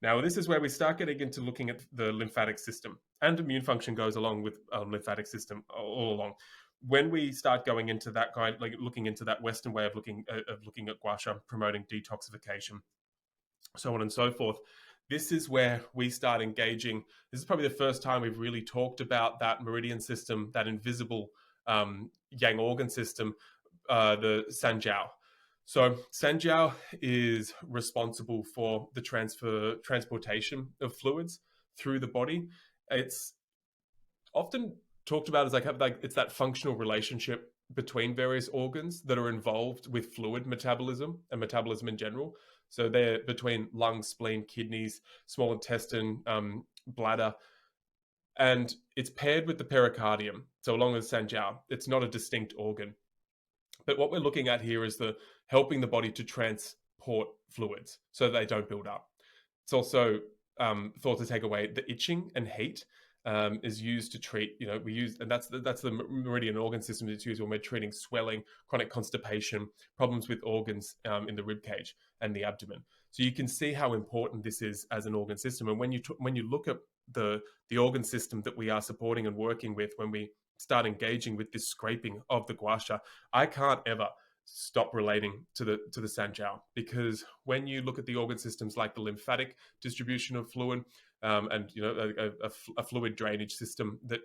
Now, this is where we start getting into looking at the lymphatic system, and immune function goes along with lymphatic system all along. When we start going into that kind, like looking into that Western way of looking at Gua Sha, promoting detoxification, so on and so forth. This is where we start engaging. This is probably the first time we've really talked about that meridian system, that invisible yang organ system, the San Jiao. So San Jiao is responsible for the transportation of fluids through the body. It's often talked about as like it's that functional relationship between various organs that are involved with fluid metabolism and metabolism in general. So they're between lungs, spleen, kidneys, small intestine, bladder, and it's paired with the pericardium. So along with San Jiao, it's not a distinct organ. But what we're looking at here is the helping the body to transport fluids so they don't build up. It's also thought to take away the itching and heat. Is used to treat, we use, and that's the meridian organ system that's used when we're treating swelling, chronic constipation, problems with organs in the rib cage and the abdomen. So you can see how important this is as an organ system. And when you look at the organ system that we are supporting and working with, when we start engaging with this scraping of the Gua Sha, I can't ever stop relating to the San Jiao, because when you look at the organ systems like the lymphatic distribution of fluid, and a fluid drainage system that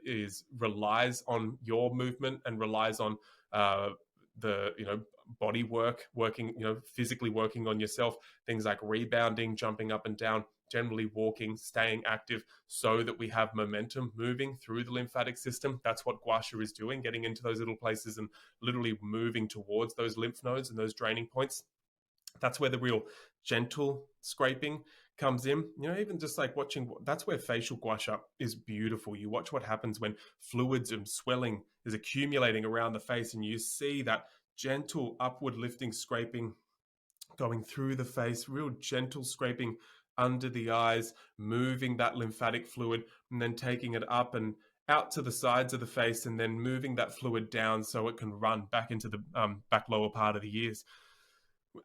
relies on your movement and relies on the body working, physically working on yourself, things like rebounding, jumping up and down, generally walking, staying active, so that we have momentum moving through the lymphatic system. That's what Gua Sha is doing, getting into those little places and literally moving towards those lymph nodes and those draining points. That's where the real gentle scraping comes in. Even just like watching, that's where facial Gua Sha is beautiful. You watch what happens when fluids and swelling is accumulating around the face, and you see that gentle upward lifting scraping going through the face, real gentle scraping under the eyes, moving that lymphatic fluid, and then taking it up and out to the sides of the face, and then moving that fluid down so it can run back into the back lower part of the ears,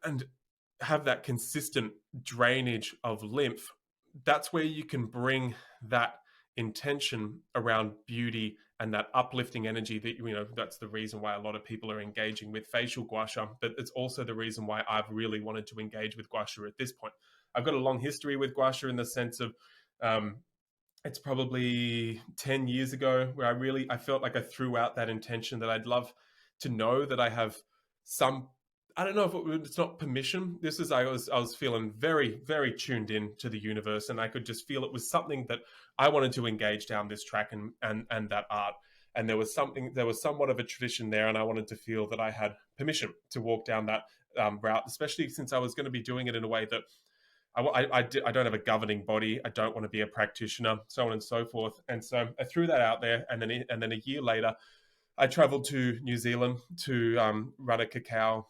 and have that consistent drainage of lymph. That's where you can bring that intention around beauty and that uplifting energy that, that's the reason why a lot of people are engaging with facial Gua Sha, but it's also the reason why I've really wanted to engage with Gua Sha at this point. I've got a long history with Gua Sha in the sense of, it's probably 10 years ago where I felt like I threw out that intention that I'd love to know that I have some, I don't know if it's not permission. This is, I was feeling very, very tuned in to the universe, and I could just feel it was something that I wanted to engage down this track and that art. And there was somewhat of a tradition there, and I wanted to feel that I had permission to walk down that route, especially since I was going to be doing it in a way that I don't have a governing body. I don't want to be a practitioner, so on and so forth. And so I threw that out there, and then a year later, I traveled to New Zealand to run a cacao,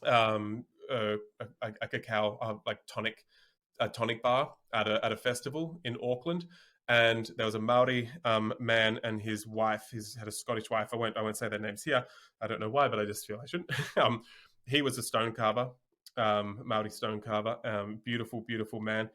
a cacao like tonic bar at a festival in Auckland. And there was a Maori man and his wife. He's had a Scottish wife. I won't say their names here. I don't know why, but I just feel I shouldn't. He was a stone carver, Maori stone carver. Beautiful, beautiful man.